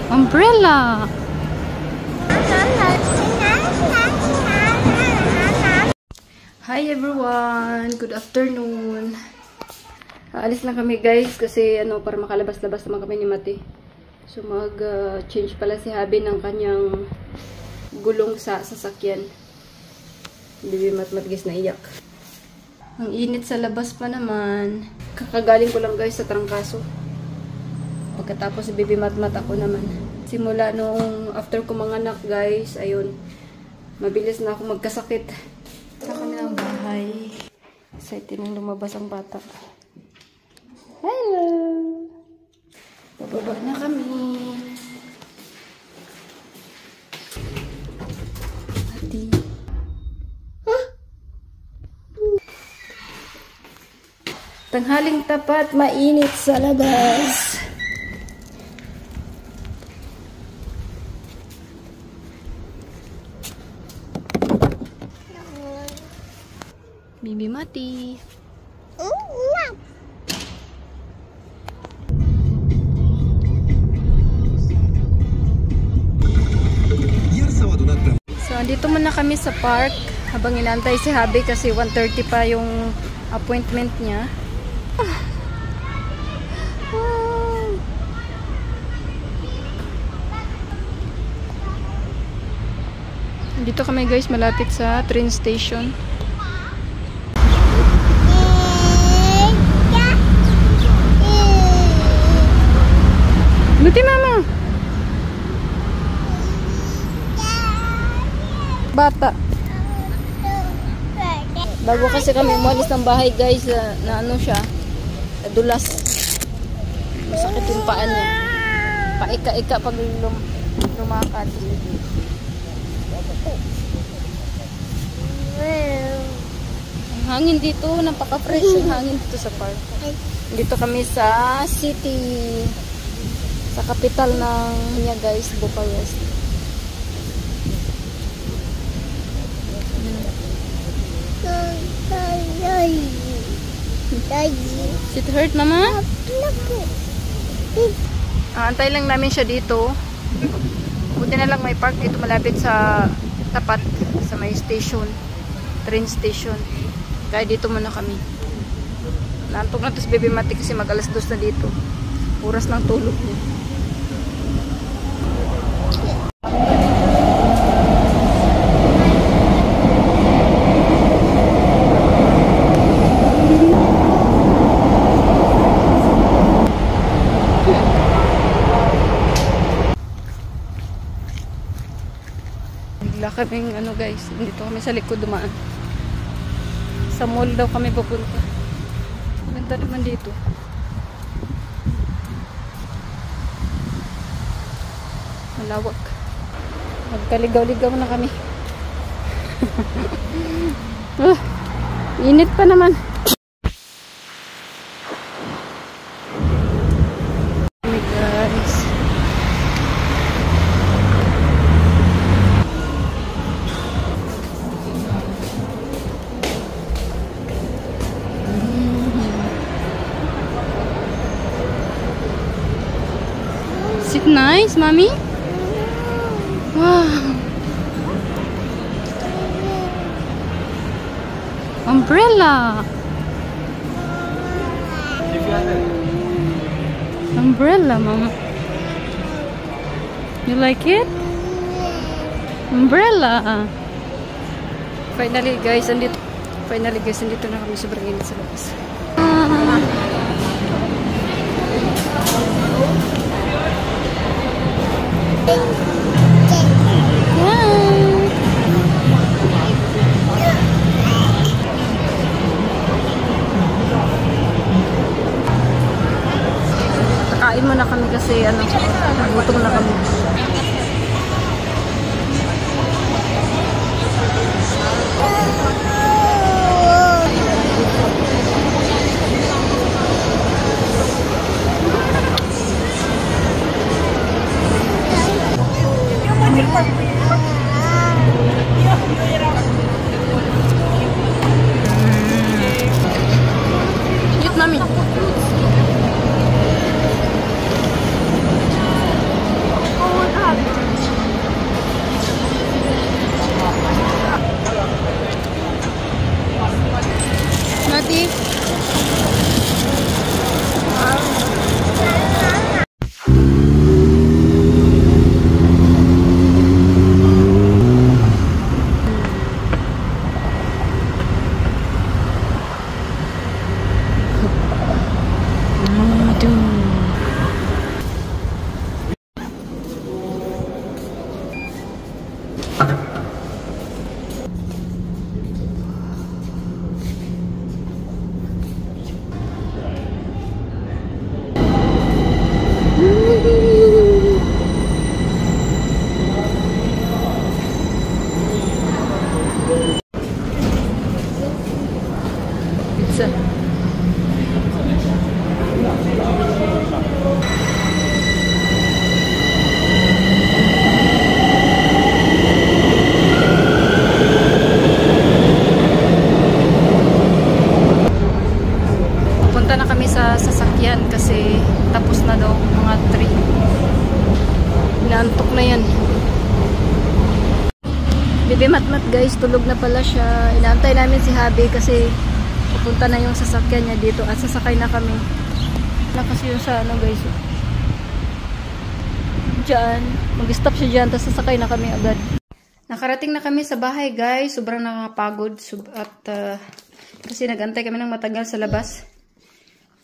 Umbrella. Hi everyone, good afternoon. Aalis lang kami guys kasi para makalabas-labas naman kami ni Mati. So mag-change pala si Habi ng kanyang gulong sa sasakyan. Hindi matmatigis na iyak. Ang init sa labas pa naman. Kakagaling ko lang guys sa trangkaso. Pagkatapos si Baby Matmat ako naman. Simula nung after ko manganak guys, ayun. Mabilis na ako magkasakit. Sa kanilang bahay. Excited nang lumabas ang bata. Hello! Bababa na kami. Ati. Tanghaling tapat, mainit sa labas. Bibi Mati. So, andito muna kami sa park habang inaantay si Habi kasi 1:30 pa yung appointment niya. Dito kami guys, malapit sa train station. Buti mama. Bata. Bago kasi kami umalis ng bahay guys, na ano siya, nadulas. Masakit yung paa niya. Paika-ika pag lumakad. Ang hangin dito, napaka-fresh yung hangin dito sa park. Dito kami sa city. Sa kapital ng niya guys, Bucharest. Is it hurt, mama? Antay lang namin siya dito. Buti na lang may park dito malapit sa tapat sa may station, train station. Kaya dito muna kami. Naantok na to si Baby Mati kasi mag alas 2 na dito. Oras ng tulog niya. Bigla kaming guys, dito kami sa likod dumaan. Sa mall daw kami pupunta. Ganda naman dito. Malawak. Magkaligaw-ligaw na kami. Init pa naman. Hey guys. Is it nice, mommy? Wow. Umbrella. Umbrella, mama. You like it? Umbrella. Finally guys, andito na kami, sobrang init sa labas. Kain muna kami kasi nagutom na kami. Eat, mami. Pizza. Punta na kami sa sasakyan kasi tapos na daw mga 3. Inaantok na yan. Bibi Matmat guys, tulog na pala siya. Inaantay namin si Habi kasi pupunta na yung sasakyan niya dito at sasakay na kami. Na kasi yung sa ano guys. Diyan. Mag-stop siya dyan tapos sasakay na kami agad. Nakarating na kami sa bahay guys. Sobrang nakakapagod. At kasi nagantay kami ng matagal sa labas.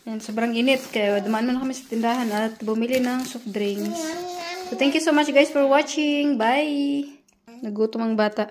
Yan, sobrang init. Kaya dumaan na kami sa tindahan at bumili ng soft drinks. So thank you so much guys for watching. Bye! Nagutom ang bata.